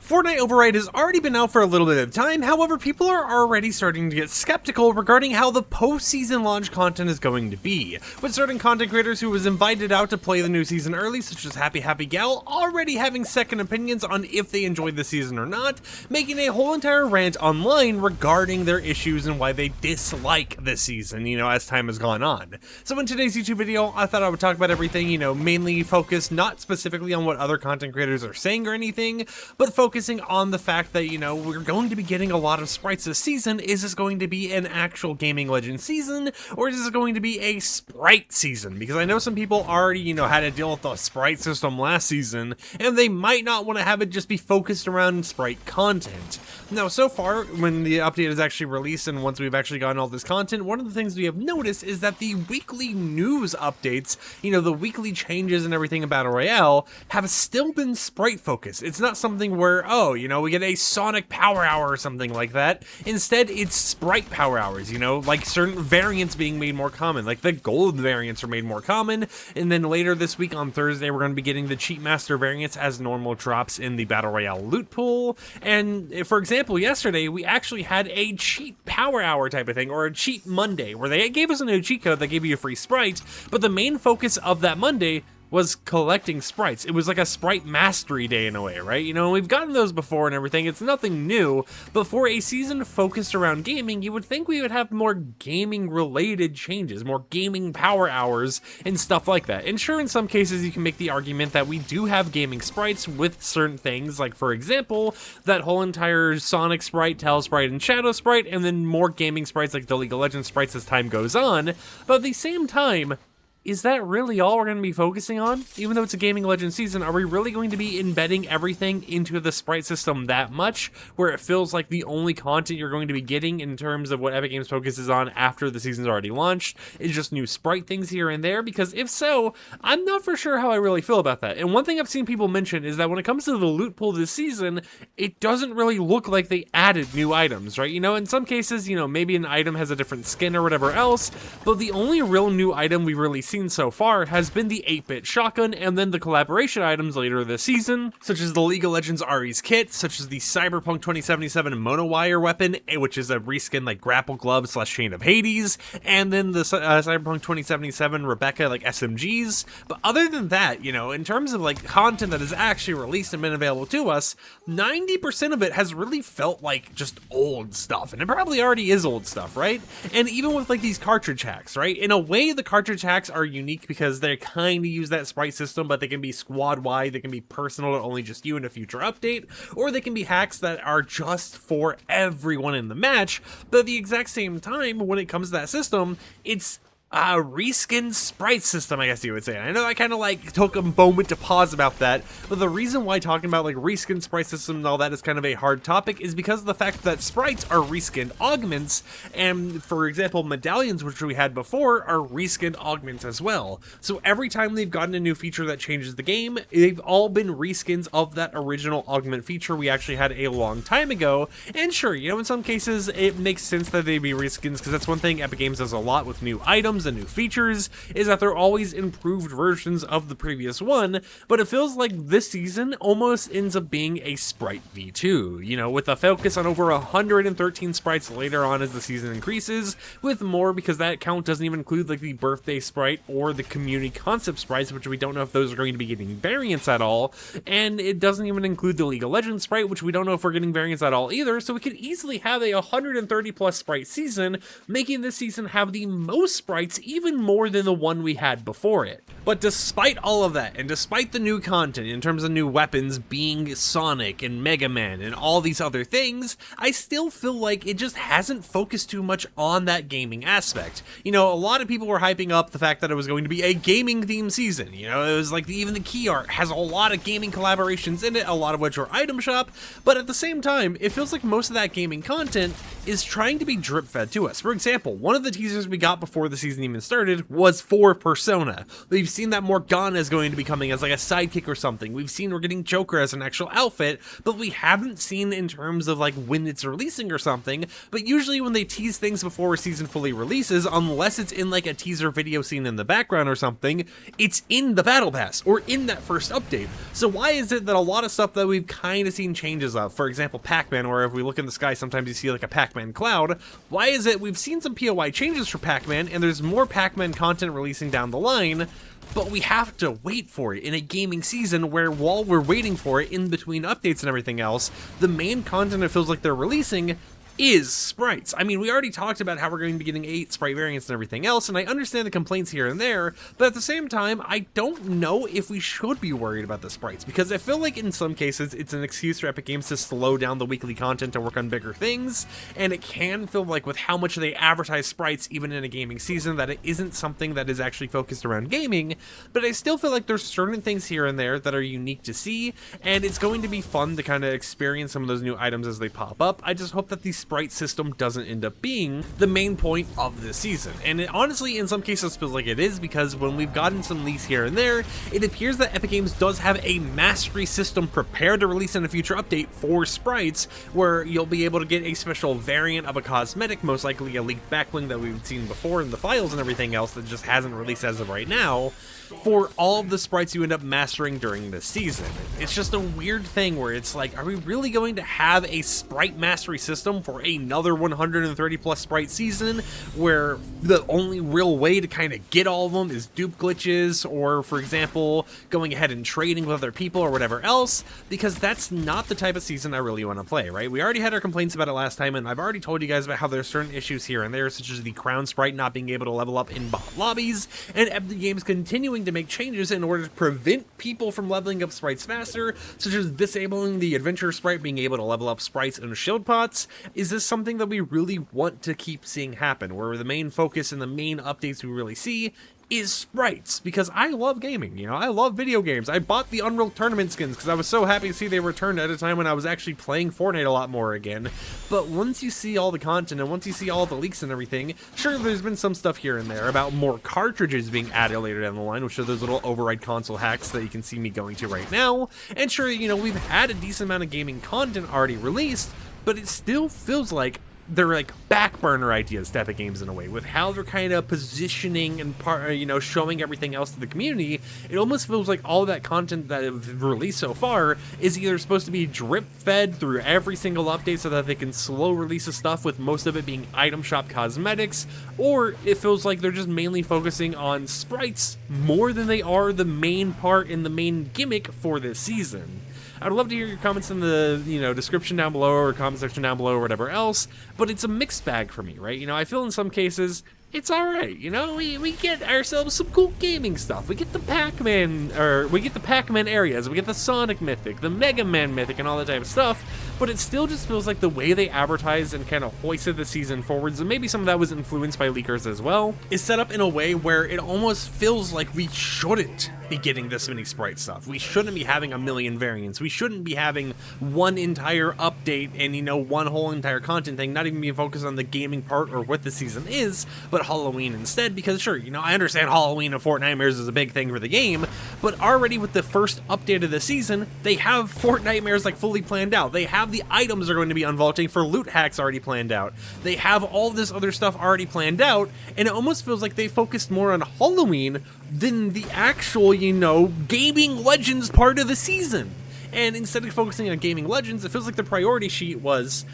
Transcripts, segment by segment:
Fortnite Override has already been out for a little bit of time, however people are already starting to get skeptical regarding how the post-season launch content is going to be, with certain content creators who was invited out to play the new season early, such as Happy Gal, already having second opinions on if they enjoyed the season or not, making a whole entire rant online regarding their issues and why they dislike this season, as time has gone on. So in today's YouTube video, I thought I would talk about everything, mainly focused not specifically on what other content creators are saying or anything, but focusing on the fact that, we're going to be getting a lot of sprites this season. Is this going to be an actual Gaming Legends season, or is this going to be a Sprite season? Because I know some people already, had to deal with the Sprite system last season, and they might not want to have it just be focused around Sprite content. Now, so far, when the update is actually released and once we've actually gotten all this content, one of the things we have noticed is that the weekly news updates, the weekly changes and everything in Battle Royale, have still been Sprite focused. It's not something where, we get a Sonic Power Hour or something like that. Instead, it's Sprite Power Hours, like certain variants being made more common, like the gold variants are made more common, and then later this week on Thursday, we're going to be getting the Cheat Master variants as normal drops in the Battle Royale loot pool. And for example, yesterday, we actually had a Cheat Power Hour type of thing, or a Cheat Monday, where they gave us a new cheat code that gave you a free Sprite, but the main focus of that Monday was collecting sprites. It was like a Sprite mastery day in a way, right? We've gotten those before and everything. It's nothing new, but for a season focused around gaming, you would think we would have more gaming related changes, more gaming power hours and stuff like that. And sure, in some cases you can make the argument that we do have gaming sprites with certain things, like for example, that whole entire Sonic sprite, Tail sprite, and Shadow sprite, and then more gaming sprites like the League of Legends sprites as time goes on. But at the same time, is that really all we're going to be focusing on? Even though it's a Gaming Legends season, are we really going to be embedding everything into the Sprite system that much, where it feels like the only content you're going to be getting in terms of what Epic Games focuses on after the season's already launched is just new Sprite things here and there? Because if so, I'm not for sure how I really feel about that. And one thing I've seen people mention is that when it comes to the loot pool this season, it doesn't really look like they added new items, right? In some cases, maybe an item has a different skin or whatever else, but the only real new item we've really seen so far has been the 8-bit shotgun, and then the collaboration items later this season, such as the League of Legends Ari's kit, such as the Cyberpunk 2077 monowire weapon, which is a reskin like grapple glove / chain of Hades, and then the Cyberpunk 2077 Rebecca like SMGs. But other than that, in terms of like content that is actually released and been available to us, 90% of it has really felt like just old stuff, and it probably already is old stuff, right? And even with like these cartridge hacks, right? In a way, the cartridge hacks are unique because they kind of use that sprite system, but they can be squad-wide, they can be personal to only just you in a future update, or they can be hacks that are just for everyone in the match. But at the exact same time, when it comes to that system, it's a reskin sprite system, I guess you would say. And I know I kind of like took a moment to pause about that, but the reason why talking about like reskin sprite system and all that is kind of a hard topic is because of the fact that sprites are reskinned augments, and for example, medallions, which we had before, are reskinned augments as well. So every time they've gotten a new feature that changes the game, they've all been reskins of that original augment feature we actually had a long time ago. And sure, in some cases it makes sense that they be reskins, because that's one thing Epic Games does a lot with new items and new features, is that they're always improved versions of the previous one. But it feels like this season almost ends up being a Sprite V2, with a focus on over 113 sprites later on as the season increases, with more because that count doesn't even include like the birthday sprite or the community concept sprites, which we don't know if those are going to be getting variants at all, and it doesn't even include the League of Legends sprite, which we don't know if we're getting variants at all either. So we could easily have a 130 plus sprite season, making this season have the most sprites, even more than the one we had before it. But despite all of that, and despite the new content in terms of new weapons being Sonic and Mega Man and all these other things, I still feel like it just hasn't focused too much on that gaming aspect. A lot of people were hyping up the fact that it was going to be a gaming themed season. It was like even the key art has a lot of gaming collaborations in it, a lot of which are item shop, but at the same time, it feels like most of that gaming content is trying to be drip fed to us. For example, one of the teasers we got before the season season even started was for Persona. We've seen that Morgana is going to be coming as like a sidekick or something. We've seen we're getting Joker as an actual outfit, but we haven't seen in terms of like when it's releasing or something. But usually when they tease things before a season fully releases, unless it's in like a teaser video scene in the background or something, it's in the battle pass or in that first update. So why is it that a lot of stuff that we've kind of seen changes of, for example Pac-Man, or if we look in the sky sometimes you see like a Pac-Man cloud, why is it we've seen some POI changes for Pac-Man and there's more Pac-Man content releasing down the line, but we have to wait for it in a gaming season where while we're waiting for it in between updates and everything else, the main content it feels like they're releasing is sprites. I mean, we already talked about how we're going to be getting 8 sprite variants and everything else, and I understand the complaints here and there, but at the same time, I don't know if we should be worried about the sprites, because I feel like in some cases, it's an excuse for Epic Games to slow down the weekly content to work on bigger things, and it can feel like with how much they advertise sprites even in a gaming season, that it isn't something that is actually focused around gaming, but I still feel like there's certain things here and there that are unique to see, and it's going to be fun to kind of experience some of those new items as they pop up. I just hope that the sprite system doesn't end up being the main point of the season, and it honestly in some cases feels like it is, because when we've gotten some leaks here and there, it appears that Epic Games does have a mastery system prepared to release in a future update for sprites, where you'll be able to get a special variant of a cosmetic, most likely a leaked backbling that we've seen before in the files and everything else that just hasn't released as of right now, for all of the sprites you end up mastering during the season. It's just a weird thing where it's like, are we really going to have a sprite mastery system for another 130 plus sprite season where the only real way to kind of get all of them is dupe glitches, or for example going ahead and trading with other people or whatever else? Because that's not the type of season I really want to play, right? We already had our complaints about it last time, and I've already told you guys about how there's certain issues here and there, such as the crown sprite not being able to level up in bot lobbies, and Epic Games continuing to make changes in order to prevent people from leveling up sprites faster, such as disabling the adventure sprite being able to level up sprites in shield pots. Is this something that we really want to keep seeing happen, where the main focus and the main updates we really see is sprites? Because I love gaming, you know, I love video games. I bought the Unreal Tournament skins because I was so happy to see they returned at a time when I was actually playing Fortnite a lot more again. But once you see all the content and once you see all the leaks and everything, sure, there's been some stuff here and there about more cartridges being added later down the line, which are those little override console hacks that you can see me going to right now. And sure, you know, we've had a decent amount of gaming content already released, but it still feels like they're like back burner ideas to Epic Games in a way, with how they're kind of positioning and showing everything else to the community. It almost feels like all that content that have released so far is either supposed to be drip fed through every single update so that they can slow release the stuff, with most of it being item shop cosmetics, or it feels like they're just mainly focusing on sprites more than they are the main part and the main gimmick for this season. I'd love to hear your comments in the, description down below or comment section down below or whatever else, but it's a mixed bag for me, right? I feel in some cases it's alright, we get ourselves some cool gaming stuff. We get the Pac-Man, areas, we get the Sonic Mythic, the Mega Man Mythic, and all that type of stuff, but it still just feels like the way they advertised and kind of hoisted the season forwards, and maybe some of that was influenced by leakers as well, is set up in a way where it almost feels like we shouldn't be getting this many sprite stuff. We shouldn't be having a million variants. We shouldn't be having one entire update and, one whole entire content thing, not even being focused on the gaming part or what the season is, but Halloween instead, because sure, I understand Halloween and Fortnitemares is a big thing for the game, but already with the first update of the season, they have Fortnitemares like fully planned out. They have the items they're going to be unvaulting for loot hacks already planned out. They have all this other stuff already planned out, and it almost feels like they focused more on Halloween than the actual, Gaming Legends part of the season. And instead of focusing on Gaming Legends, it feels like the priority sheet was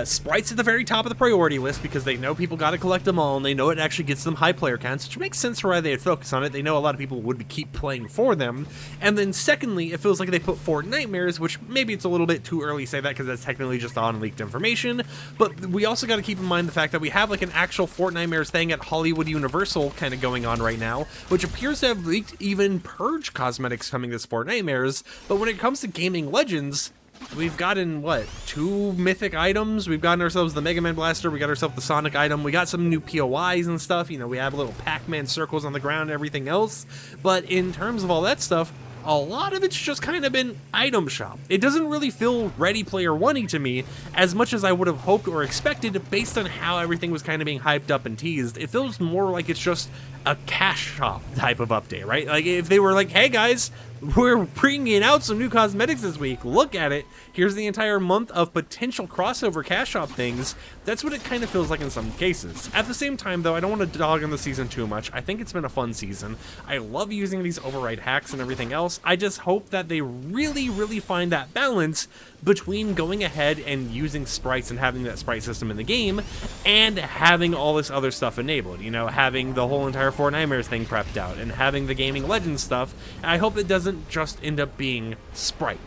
sprites at the very top of the priority list, because they know people gotta collect them all, and they know it actually gets them high player counts, which makes sense for why they'd focus on it. They know a lot of people would keep playing for them. And then secondly, it feels like they put Fortnitemares, which maybe it's a little bit too early to say that because that's technically just on leaked information, but we also gotta keep in mind the fact that we have like an actual Fortnitemares thing at Hollywood Universal kind of going on right now, which appears to have leaked even Purge cosmetics coming this Fortnitemares. But when it comes to Gaming Legends, we've gotten, 2 mythic items? We've gotten ourselves the Mega Man Blaster, we got ourselves the Sonic item, we got some new POIs and stuff, we have little Pac-Man circles on the ground and everything else. But in terms of all that stuff, a lot of it's just kind of been item shop. It doesn't really feel Ready Player One-y to me as much as I would have hoped or expected based on how everything was kind of being hyped up and teased. It feels more like it's just a cash shop type of update, right? Like if they were like, hey guys, we're bringing out some new cosmetics this week, look at it, here's the entire month of potential crossover cash shop things, that's what it kind of feels like in some cases. At the same time though, I don't want to dog on the season too much. I think it's been a fun season. I love using these override hacks and everything else. I just hope that they really find that balance between going ahead and using sprites and having that sprite system in the game and having all this other stuff enabled, you know, having the whole entire Fortnite thing prepped out and having the gaming legends stuff. And I hope it doesn't just end up being Sprite,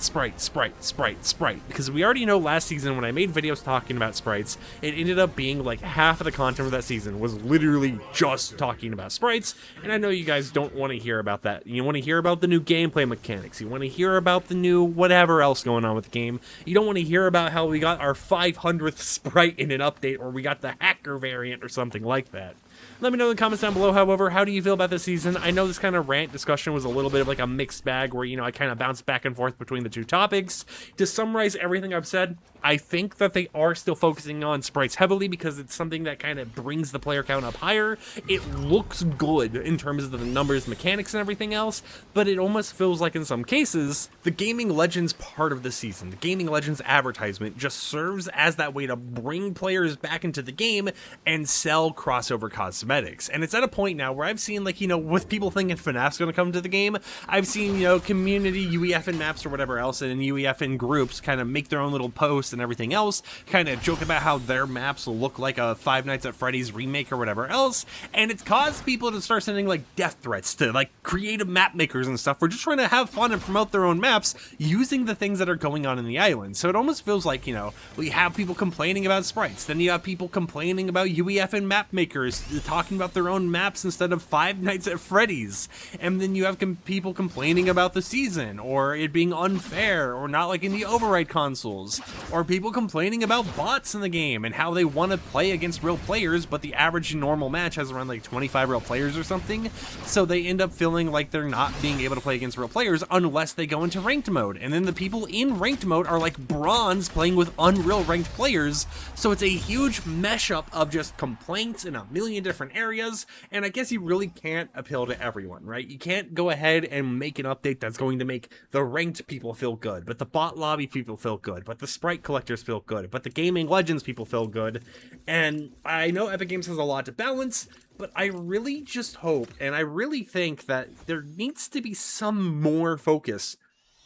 because we already know last season when I made videos talking about sprites, it ended up being like half of the content of that season was literally just talking about sprites, and I know you guys don't want to hear about that. You want to hear about the new gameplay mechanics, you want to hear about the new whatever else going on with the game. You don't want to hear about how we got our 500th sprite in an update, or we got the hacker variant or something like that. Let me know in the comments down below, however, how do you feel about this season? I know this kind of rant discussion was a little bit of like a mixed bag where, you know, I kind of bounced back and forth between the two topics. To summarize everything I've said, I think that they are still focusing on sprites heavily because it's something that kind of brings the player count up higher. It looks good in terms of the numbers, mechanics, and everything else, but it almost feels like in some cases, the Gaming Legends part of the season, the Gaming Legends advertisement, just serves as that way to bring players back into the game and sell crossover cosmetics. And it's at a point now where I've seen, like, you know, with people thinking FNAF's going to come to the game, I've seen, you know, community UEFN maps or whatever else and UEFN groups kind of make their own little posts and everything else, kind of joke about how their maps will look like a Five Nights at Freddy's remake or whatever else, and it's caused people to start sending like death threats to like creative map makers and stuff. We're just trying to have fun and promote their own maps using the things that are going on in the island. So it almost feels like, you know, we have people complaining about sprites, then you have people complaining about UEFN map makers talking about their own maps instead of Five Nights at Freddy's, and then you have people complaining about the season or it being unfair or not like in the override consoles, or people complaining about bots in the game and how they want to play against real players, but the average normal match has around like 25 real players or something, so they end up feeling like they're not being able to play against real players unless they go into ranked mode, and then the people in ranked mode are like bronze playing with unreal ranked players, so it's a huge mesh-up of just complaints in a million different areas, and I guess you really can't appeal to everyone, right? You can't go ahead and make an update that's going to make the ranked people feel good, but the bot lobby people feel good, but the sprite collectors feel good, but the Gaming Legends people feel good. And I know Epic Games has a lot to balance, but I really just hope, and I really think that there needs to be some more focus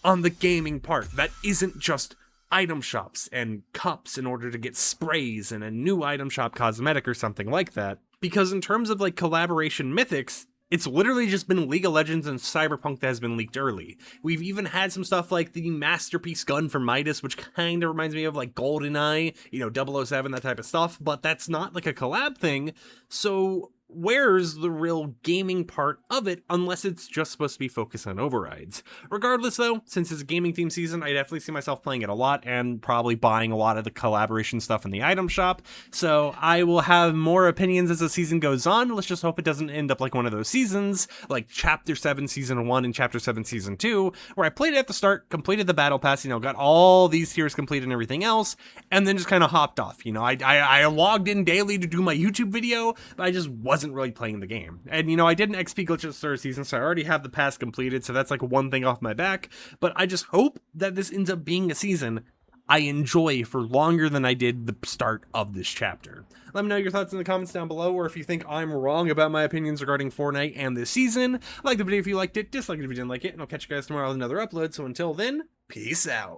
on the gaming part that isn't just item shops and cups in order to get sprays and a new item shop cosmetic or something like that. Because in terms of like collaboration mythics, it's literally just been League of Legends and Cyberpunk that has been leaked early. We've even had some stuff like the Masterpiece gun for Midas, which kind of reminds me of like GoldenEye, you know, 007, that type of stuff, but that's not like a collab thing. So where's the real gaming part of it unless it's just supposed to be focused on overrides? Regardless though, since it's a gaming theme season, I definitely see myself playing it a lot and probably buying a lot of the collaboration stuff in the item shop. So I will have more opinions as the season goes on. Let's just hope it doesn't end up like one of those seasons, like Chapter 7 Season 1 and Chapter 7 Season 2, where I played it at the start, completed the battle pass, you know, got all these tiers completed and everything else, and then just kind of hopped off. You know, I logged in daily to do my YouTube video, but I just wasn't really playing the game. And you know, I did an XP glitches third season, so I already have the pass completed, so that's like one thing off my back. But I just hope that this ends up being a season I enjoy for longer than I did the start of this chapter. Let me know your thoughts in the comments down below, or if you think I'm wrong about my opinions regarding Fortnite and this season. Like the video if you liked it, dislike it if you didn't like it, and I'll catch you guys tomorrow with another upload. So until then, peace out.